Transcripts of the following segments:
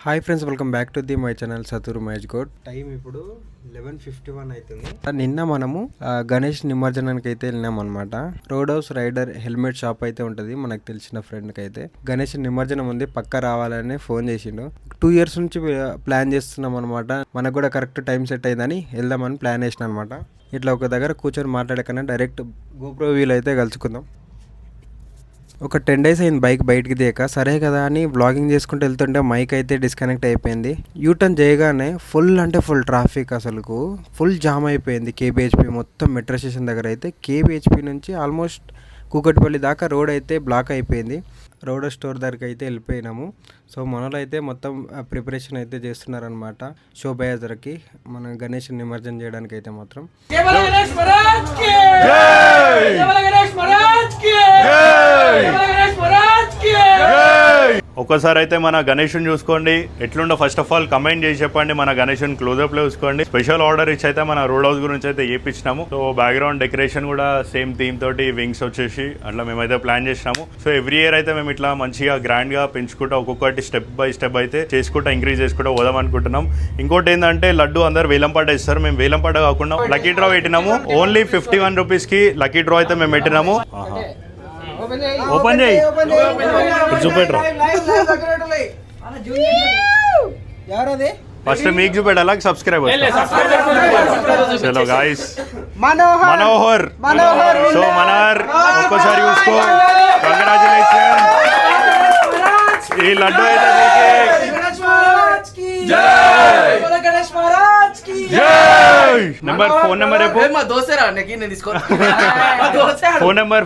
Hi friends, welcome back to the my channel Sathur Mahesh Goud. Time ఇప్పుడు 11:51 అవుతుంది. నిన్న మనము గణేష్ నిమజ్జనానికి అయితే వెళ్ళినాం అనమాట. Road house rider helmet shop అయితే ఉంటుంది, మనకు తెలిసిన ఫ్రెండ్కి అయితే గణేష్ నిమజ్జనం ఉంది, పక్క రావాలని ఫోన్ చేసిండు. 2 years నుంచి ప్లాన్ చేస్తున్నాం అనమాట. మనకు కూడా కరెక్ట్ టైం సెట్ అయిందని వెళ్దామని ప్లాన్ చేసిన అనమాట. ఇట్లా ఒక దగ్గర కూర్చొని మాట్లాడకన్నా డైరెక్ట్ గోప్రో వీల్ అయితే కలుసుకుందాం. ఒక 10 days అయింది బైక్ బయటికి దిగాక. సరే కదా అని వ్లాగింగ్ చేసుకుంటూ వెళ్తుంటే మైక్ అయితే డిస్కనెక్ట్ అయిపోయింది. యూటర్న్ చేయగానే ఫుల్ అంటే ఫుల్ ట్రాఫిక్, అసలుకు ఫుల్ జామ్ అయిపోయింది. కేబిహెచ్పి మొత్తం మెట్రో స్టేషన్ దగ్గర అయితే కేబిహెచ్పి నుంచి ఆల్మోస్ట్ కూకట్పల్లి దాకా రోడ్ అయితే బ్లాక్ అయిపోయింది. రోడ్ స్టోర్ దగ్గరికి అయితే వెళ్ళిపోయినాము. సో మనలో అయితే మొత్తం ప్రిపరేషన్ అయితే చేస్తున్నారనమాట శోభయాత్రకి, మన గణేష్ నిమజ్జనం చేయడానికి అయితే మాత్రం. ఒక్కసారి అయితే మన గణేష్ని చూసుకోండి ఎట్లుండో. ఫస్ట్ ఆఫ్ ఆల్ కమెంట్ చేసి చెప్పండి, మన గణేష్ని క్లోజ్అప్ లో చూసుకోండి. స్పెషల్ ఆర్డర్ ఇచ్చి అయితే మన రోడ్ హౌస్ గురించి అయితే చేపించినాము. సో బ్యాక్గ్రౌండ్ డెకరేషన్ కూడా సేమ్ థీమ్ తోటి వింగ్స్ వచ్చేసి అట్లా మేమైతే ప్లాన్ చేసినాము. సో ఎవ్రీ ఇయర్ అయితే మేము ఇట్లా మంచిగా గ్రాండ్ గా పెంచుకుంటా ఒక్కొక్కటి స్టెప్ బై స్టెప్ అయితే చేసుకుంటా ఇంక్రీజ్ చేసుకుంటా పోదాం అనుకుంటున్నాం. ఇంకోటి ఏంటంటే లడ్డు అందరు వేలంపాట ఇస్తారు, మేము వేలంపాట కాకుండా లక్కీ డ్రా పెట్టినాము. ఓన్లీ 51 రూపీస్ కి లక్కీ డ్రా అయితే మేము పెట్టినాము. ఓపెన్ చేయి, చూపెట్టరా ఫస్ట్ మీకు చూపెట్టాలా సబ్స్క్రైబర్. చలో గాయస్, మనోహర్. సో మనోహర్ ఒక్కసారి చూసుకో, కంగ్రాచులేషన్. ఈ లడ్డు అయితే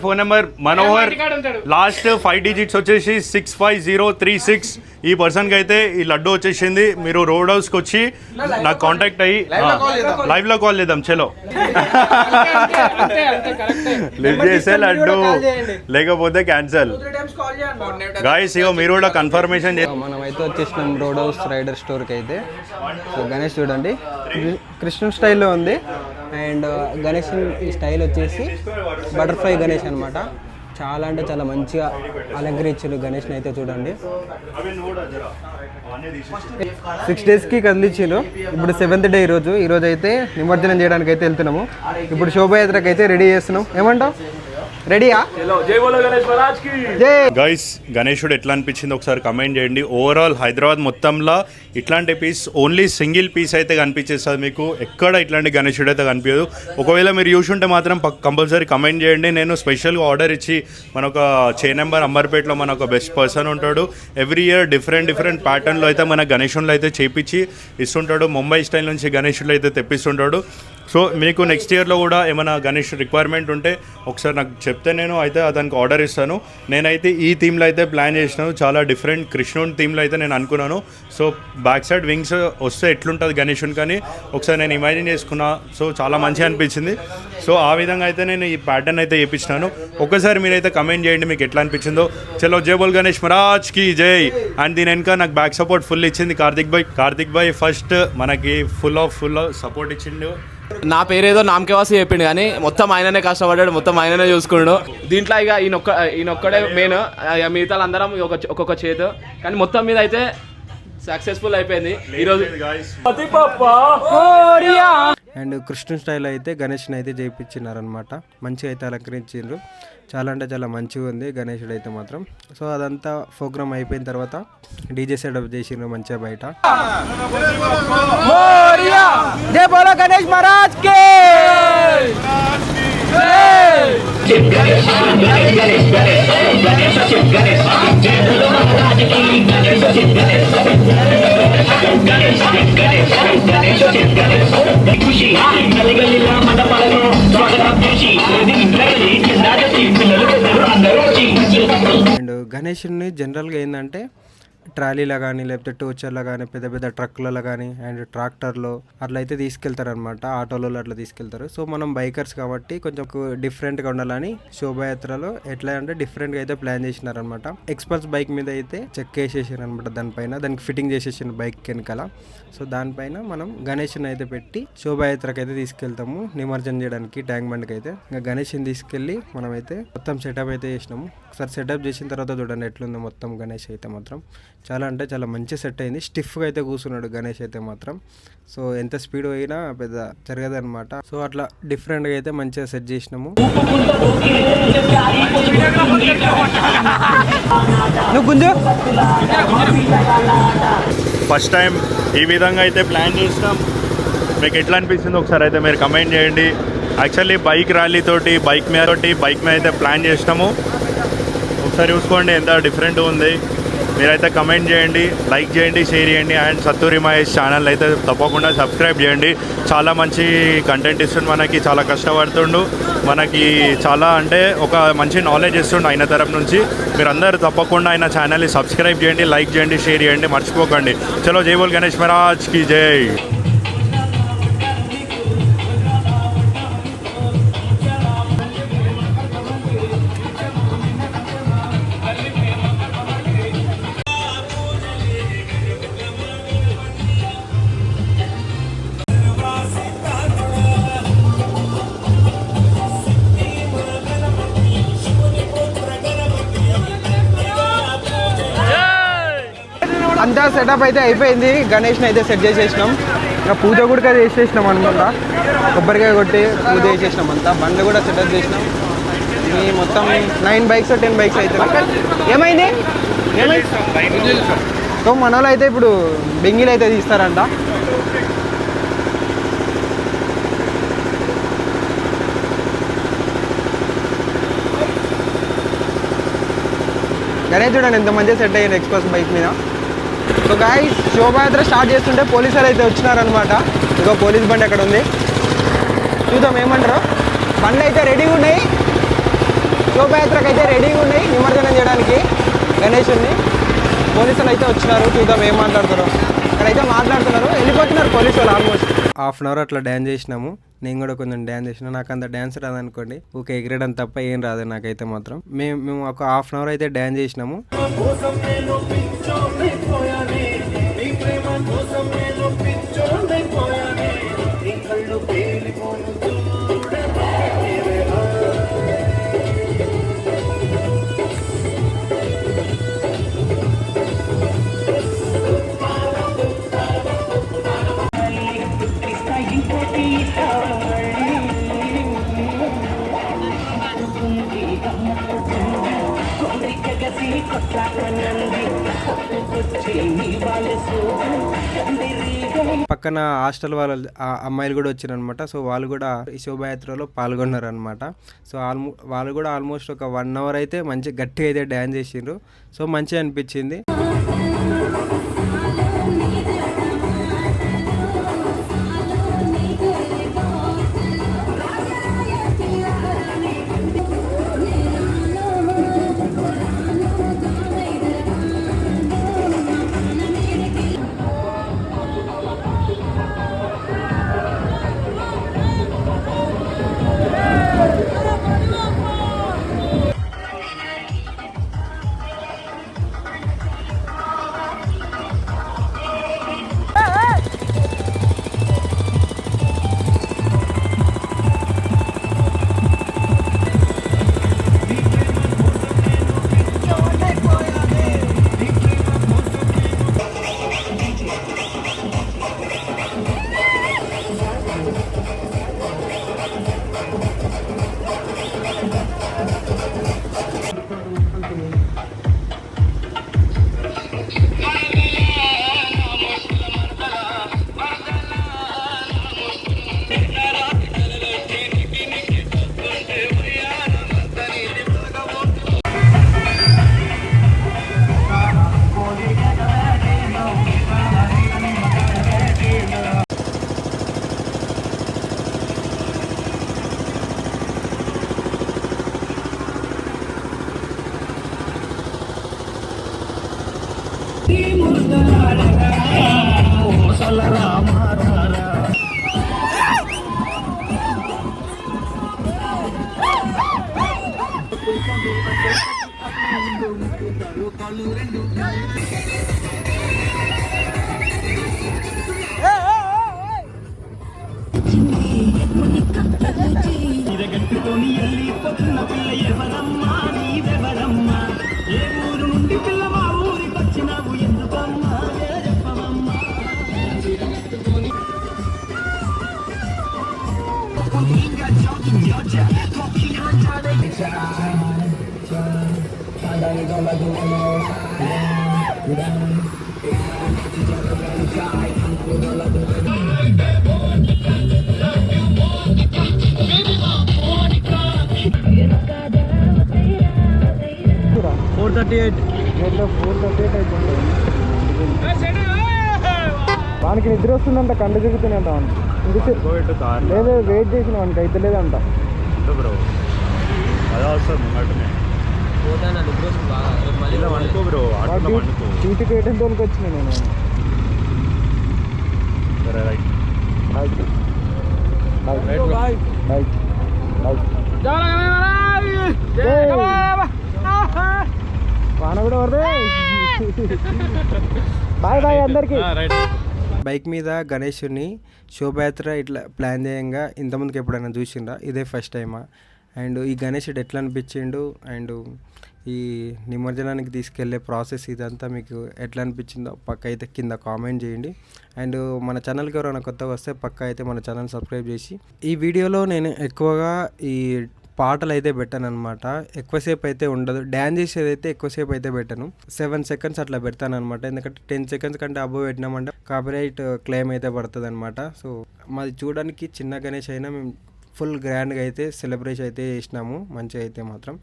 phone number Manohar last 5 digits వచ్చేసి 65036. ఈ పర్సన్ కి అయితే ఈ లడ్డు వచ్చేసింది. మీరు రోడ్ హౌస్ కి వచ్చి నాకు కాంటాక్ట్ అయ్యి లైవ్ లో కాల్ చేద్దాం. చలో లిఫ్ట్ చేసే లడ్డు, లేకపోతే క్యాన్సల్. గాయస్ ఇగో మీరు కూడా కన్ఫర్మేషన్ మనం అయితే వచ్చేసినాం రోడ్ హౌస్ రైడర్ స్టోర్ కి అయితే. సో గణేష్ చూడండి కృష్ణ స్టైల్లో ఉంది, అండ్ గణేష్ ఈ స్టైల్ వచ్చేసి బటర్ఫ్లై గణేష్ అనమాట. చాలా అంటే చాలా మంచిగా అలంకరించారు గణేష్ని అయితే చూడండి. 6 daysకి కదిలించారు. ఇప్పుడు 7th day ఈరోజు అయితే నిమజ్జనం చేయడానికి అయితే వెళ్తున్నాము. ఇప్పుడు శోభయాత్రకి అయితే రెడీ చేస్తున్నాం. ఏమంటావు, రెడీయా? గైస్ గణేశుడు ఎట్లా అనిపించింది ఒకసారి కమెంట్ చేయండి. ఓవరాల్ హైదరాబాద్ మొత్తంలో ఇట్లాంటి పీస్ ఓన్లీ సింగిల్ పీస్ అయితే కనిపించేస్తుంది మీకు, ఎక్కడ ఇట్లాంటి గణేశుడు అయితే కనిపించదు. ఒకవేళ మీరు చూసుంటే మాత్రం కంపల్సరీ కమెంట్ చేయండి. నేను స్పెషల్గా ఆర్డర్ ఇచ్చి మన ఒక చే నెంబర్ అంబర్పేటలో మన ఒక బెస్ట్ పర్సన్ ఉంటాడు. ఎవ్రీ ఇయర్ డిఫరెంట్ ప్యాటర్న్లో అయితే మన గణేశుళ్ళు అయితే చేపించి ఇస్తుంటాడు. ముంబై స్టైల్ నుంచి గణేశుళ్ళు అయితే తెప్పిస్తుంటాడు. సో మీకు నెక్స్ట్ ఇయర్లో కూడా ఏమైనా గణేష్ రిక్వైర్మెంట్ ఉంటే ఒకసారి నాకు చెప్తే నేను అయితే అతనికి ఆర్డర్ ఇస్తాను. నేనైతే ఈ థీమ్లో అయితే ప్లాన్ చేసినాను, చాలా డిఫరెంట్ కృష్ణుని థీమ్లో అయితే నేను అనుకున్నాను. సో బ్యాక్ సైడ్ వింగ్స్ వస్తే ఎట్లుంటుంది గణేషుని కానీ ఒకసారి నేను ఇమాజిన్ చేసుకున్నా. సో చాలా మంచిగా అనిపించింది. సో ఆ విధంగా అయితే నేను ఈ ప్యాటర్న్ అయితే చేయించినాను. ఒకసారి మీరైతే కమెంట్ చేయండి మీకు ఎట్లా అనిపించిందో. చలో జై బోల్ గణేష్ మహారాజ్కి జై. అండ్ దీని వెనుక నాకు బ్యాక్ సపోర్ట్ ఫుల్ ఇచ్చింది కార్తిక్ భాయ్ ఫస్ట్ మనకి ఫుల్ సపోర్ట్ ఇచ్చిండు. నా పేరేదో నామకేవాసి చెప్పిండు కానీ మొత్తం ఆయననే కష్టపడ్డాడు, మొత్తం ఆయననే చూసుకున్నాడు. దీంట్లో ఇక ఈయనొక్కడే మెయిన్, మిగతా అందరం ఒక్కొక్క చేతు, కానీ మొత్తం మీద అయితే సక్సెస్ఫుల్ అయిపోయింది ఈరోజు. అండ్ కృష్ణ స్టైల్ అయితే గణేష్ని అయితే చేయించినారనమాట. మంచిగా అయితే అలంకరించారు. చాలా అంటే చాలా మంచిగా ఉంది గణేశుడు అయితే మాత్రం. సో అదంతా ప్రోగ్రామ్ అయిపోయిన తర్వాత డీజే సెటప్ చేసిండ్రు మంచిగా బయట. జై బోలో గణేష్ మహారాజ్ కి అండ్ గణేషుని జనరల్గా ఏంటంటే ట్రాలీలో కానీ లేకపోతే టోచర్లో కానీ పెద్ద పెద్ద ట్రక్లలో కానీ అండ్ ట్రాక్టర్లో అట్లా అయితే తీసుకెళ్తారనమాట, ఆటోలలో అట్లా తీసుకెళ్తారు. సో మనం బైకర్స్ కాబట్టి కొంచెం డిఫరెంట్గా ఉండాలని శోభయాత్రలో ఎట్లా అంటే డిఫరెంట్గా అయితే ప్లాన్ చేసినారనమాట. ఎక్స్పల్స్ బైక్ మీద అయితే చెక్ వేసేసారు అనమాట, దానికి ఫిట్టింగ్ చేసేసిన బైక్ వెనకాల. సో దానిపైన మనం గణేష్ని అయితే పెట్టి శోభయాత్రకి అయితే తీసుకెళ్తాము నిమజ్జనం చేయడానికి ట్యాంక్ బండ్కి అయితే. ఇంకా గణేష్ని తీసుకెళ్ళి మనమైతే మొత్తం సెటప్ అయితే చేసినాము. ఒకసారి సెటప్ చేసిన తర్వాత చూడండి ఎట్లుందో మొత్తం గణేష్ అయితే మాత్రం చాలా అంటే చాలా మంచి సెట్ అయింది. స్టిఫ్గా అయితే కూర్చున్నాడు గణేష్ అయితే మాత్రం. సో ఎంత స్పీడ్ పోయినా పెద్ద జరగదనమాట. సో అట్లా డిఫరెంట్గా అయితే మంచిగా సెట్ చేసినాము. నువ్వు గుంజు ఫస్ట్ టైం ఈ విధంగా అయితే ప్లాన్ చేసినాం. మీకు ఎట్లా అనిపిస్తుంది ఒకసారి అయితే మీరు కమెంట్ చేయండి. యాక్చువల్లీ బైక్ ర్యాలీ తోటి బైక్ మీద అయితే ప్లాన్ చేసినాము. ఒకసారి చూసుకోండి ఎంత డిఫరెంట్ ఉంది. మీరైతే కమెంట్ చేయండి, లైక్ చేయండి, షేర్ చేయండి. అండ్ సత్తూరి మహేష్ ఛానల్ అయితే తప్పకుండా సబ్స్క్రైబ్ చేయండి. చాలా మంచి కంటెంట్ ఇస్తుండు, మనకి చాలా కష్టపడుతుండు, మనకి చాలా అంటే ఒక మంచి నాలెడ్జ్ ఇస్తుండు ఆయన తరపు నుంచి. మీరందరూ తప్పకుండా ఆయన ఛానల్ని సబ్స్క్రైబ్ చేయండి, లైక్ చేయండి, షేర్ చేయండి, మర్చిపోకండి. చలో జై బోల్ గణేష్ మహారాజ్ కి జై. అంతా సెటప్ అయితే అయిపోయింది. గణేష్ని అయితే సెట్ చేసేసినాం. ఇంకా పూజ కూడా చేసేసినాం అనమాట. కొబ్బరికాయ కొట్టి పూజ చేసేసినాం. అంతా బండ్లు కూడా సెటప్ చేసినాం. ఈ మొత్తం 9 బైక్స్ 10 బైక్స్ అయితే ఏమైంది. సో మన వాళ్ళు అయితే ఇప్పుడు బెంగిల్ అయితే తీస్తారంట. గణేష్ చూడండి ఎంత మంచిగా సెట్ అయ్యింది ఎక్స్ప్రెస్ బైక్ మీద. సో గాయ్స్ శోభాయాత్ర స్టార్ట్ చేస్తుంటే పోలీసులు అయితే వచ్చినారనమాట. ఇంకో పోలీస్ బండి అక్కడ ఉంది, చూద్దాం ఏమంటారు. బండ్లు అయితే రెడీగా ఉన్నాయి, శోభాయాత్రకు అయితే రెడీగా ఉన్నాయి నిమజ్జనం చేయడానికి గణేషుని. పోలీసులు అయితే వచ్చినారు, చూద్దాం ఏం మాట్లాడుతారు. అక్కడైతే మాట్లాడుతున్నారు, వెళ్ళిపోతున్నారు పోలీసులు. ఆల్మోస్ట్ హాఫ్ అన్ అవర్ అట్లా డ్యాన్స్ చేసినాము. నేను కూడా కొంచెం డ్యాన్స్ చేసిన. నాకు అంత డ్యాన్స్ రాదనుకోండి, ఊకే ఎగరడం తప్ప ఏం రాదు నాకైతే మాత్రం. మేము ఒక హాఫ్ అన్ అవర్ అయితే డ్యాన్స్ చేసినాము. పక్కన హాస్టల్ వాళ్ళ అమ్మాయిలు కూడా వచ్చారనమాట. సో వాళ్ళు కూడా ఈ శోభాయాత్రలో పాల్గొన్నారు అనమాట. సో వాళ్ళు కూడా ఆల్మోస్ట్ ఒక 1 అవర్ అయితే మంచి గట్టిగా అయితే డ్యాన్స్ చేసిండ్రు. సో మంచిగా అనిపించింది. వానికి నిద్ర వస్తుందంట, కండు తిరుగుతున్నాయంట లేదు, వెయిట్ చేసిన వానికి అయితే లేదంట బ్రో. అదే వస్తుంది ముంగటనే అనుకో బ్రో, సీటుకి వేయడం తోలికి వచ్చిన నేను. సరే రైట్. వాన కూడా పడదే. బాయ్ బాయ్ అందరికి. బైక్ మీద గణేషుని శోభయాత్ర ఇట్లా ప్లాన్ చేయంగా ఇంతమందికి ఎప్పుడైనా చూసిండ్రా? ఇదే ఫస్ట్ టైమా? అండ్ ఈ గణేషుడు ఎట్లా అనిపించిండు, అండ్ ఈ నిమజ్జనానికి తీసుకెళ్లే ప్రాసెస్ ఇదంతా మీకు ఎట్లా అనిపించిందో పక్క అయితే కింద కామెంట్ చేయండి. అండ్ మన ఛానల్కి ఎవరైనా కొత్తగా వస్తే పక్క అయితే మన ఛానల్ సబ్స్క్రైబ్ చేసి. ఈ వీడియోలో నేను ఎక్కువగా ఈ పాటలు అయితే పెట్టాను అనమాట. ఎక్కువసేపు అయితే ఉండదు, డ్యాన్స్ చేసేది అయితే ఎక్కువసేపు అయితే పెట్టాను. 7 seconds అట్లా పెడతాను అనమాట. ఎందుకంటే 10 seconds కంటే అబ్బో పెట్టినామంటే కాపీరైట్ క్లెయిమ్ అయితే పడుతుంది అనమాట. సో మాది చూడడానికి చిన్న గణేష్ అయినా మేము ఫుల్ గ్రాండ్గా అయితే సెలబ్రేషన్ అయితే చేసినాము మంచిగా అయితే మాత్రం.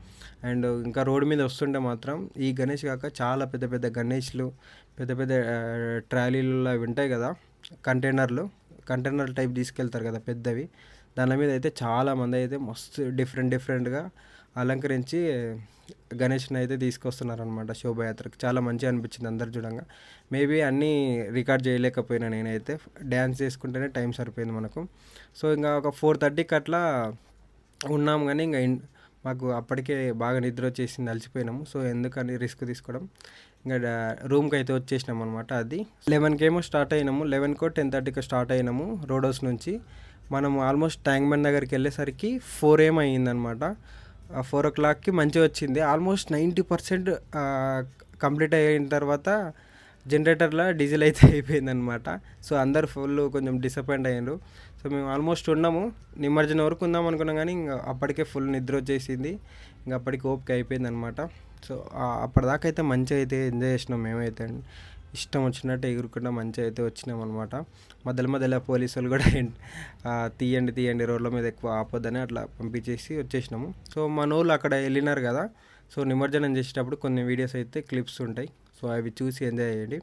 అండ్ ఇంకా రోడ్డు మీద వస్తుంటే మాత్రం ఈ గణేష్ కాక చాలా పెద్ద పెద్ద గణేష్లు, పెద్ద పెద్ద ట్రాలీలు అవి ఉంటాయి కదా, కంటైనర్ టైప్ తీసుకెళ్తారు కదా పెద్దవి, దాని మీద అయితే చాలామంది అయితే మస్తు డిఫరెంట్గా అలంకరించి గణేష్ని అయితే తీసుకొస్తున్నారనమాట శోభయాత్రకు. చాలా మంచిగా అనిపించింది అందరు చూడంగా. మేబీ అన్నీ రికార్డ్ చేయలేకపోయినా, నేనైతే డ్యాన్స్ చేసుకుంటేనే టైం సరిపోయింది మనకు. సో ఇంకా ఒక 4:30కి అట్లా ఉన్నాము, కానీ ఇంకా మాకు అప్పటికే బాగా నిద్ర వచ్చేసింది, అలసిపోయినాము. సో ఎందుకని రిస్క్ తీసుకోవడం, ఇంకా రూమ్కి అయితే వచ్చేసినాం అనమాట. అది 11కి స్టార్ట్ అయినాము, 11కో 10:30కో స్టార్ట్ అయినాము రోడ్ హౌస్ నుంచి. మనం ఆల్మోస్ట్ ట్యాంక్ బండ్ దగ్గరికి వెళ్ళేసరికి 4 AM అయ్యిందనమాట. 4 o'clockకి మంచిగా వచ్చింది. ఆల్మోస్ట్ 90% కంప్లీట్ అయిన తర్వాత జనరేటర్లో డీజిల్ అయితే అయిపోయిందనమాట. సో అందరు ఫుల్ కొంచెం డిసప్పాయింట్ అయ్యారు. సో మేము ఆల్మోస్ట్ ఉన్నాము, నిమజ్జనం వరకు ఉందాం అనుకున్నాం, కానీ ఇంకా అప్పటికే ఫుల్ నిద్ర వచ్చేసింది, ఇంకా అప్పటికి ఓపిక అయిపోయింది అనమాట. సో అప్పటిదాకా అయితే మంచిగా అయితే ఎంజాయ్ చేసినాం మేమైతే. ఇష్టం వచ్చినట్టు ఎగురుకుండా మంచిగా అయితే వచ్చినాం అనమాట. మధ్యలో పోలీసు వాళ్ళు కూడా తీయండి రోడ్ల మీద ఎక్కువ ఆపొద్దని అట్లా పంపించేసి వచ్చేసినాము. సో మన వాళ్ళు అక్కడ వెళ్ళినారు కదా, సో నిమజ్జనం చేసేటప్పుడు కొన్ని వీడియోస్ అయితే క్లిప్స్ ఉంటాయి, సో అవి చూసి ఎంజాయ్ చేయండి.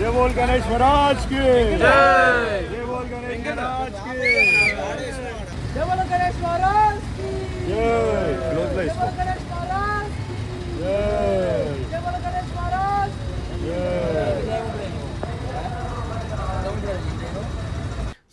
जय बोल गणेश महाराज की जय, जय बोल गणेश महाराज की जय बोलो गणेश महाराज की जय, क्लोज ला इसको गणेश महाराज जय, जय बोलो गणेश महाराज जय.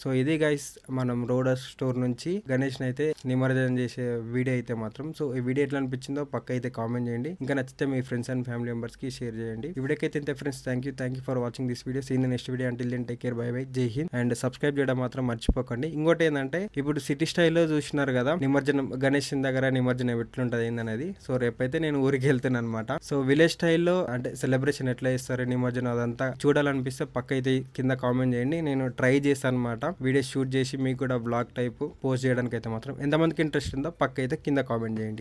సో ఇది గైస్ మనం రోడ్ స్టోర్ నుంచి గణేష్ని అయితే నిమజ్జనం చేసే వీడియో అయితే మాత్రం. సో ఈ వీడియో ఎట్లా అనిపించిందో పక్క అయితే కామెంట్ చేయండి. ఇంకా నచ్చితే మీ ఫ్రెండ్స్ అండ్ ఫ్యామిలీ మెంబర్స్కి షేర్ చేయండి. ఈ వీడియోకి అయితే ఇంతే friends. Thank you for watching this video. See in next video. Until then take care, bye bye, Jai Hind. And subscribe చేయడం మాత్రం మర్చిపోకండి. ఇంకోటి ఏంటంటే ఇప్పుడు సిటీ స్టైల్లో చూసినారు కదా నిమజ్జనం, గణేష్ దగ్గర నిమజ్జనం ఎట్లుంటది ఏందనేది. సో రేపైతే నేను ఊరికి వెళ్తాను అనమాట. సో విలేజ్ స్టైల్లో అంటే సెలబ్రేషన్ ఎట్లా చేస్తారు నిమజ్జనం అదంతా చూడాలనిపిస్తే పక్క అయితే కింద కామెంట్ చేయండి. నేను ట్రై చేస్తాను అనమాట వీడియో షూట్ చేసి మీకు కూడా బ్లాగ్ టైప్ పోస్ట్ చేయడానికి అయితే మాత్రం. ఎంతమందికి ఇంట్రెస్ట్ ఉందో పక్క అయితే కింద కామెంట్ చేయండి.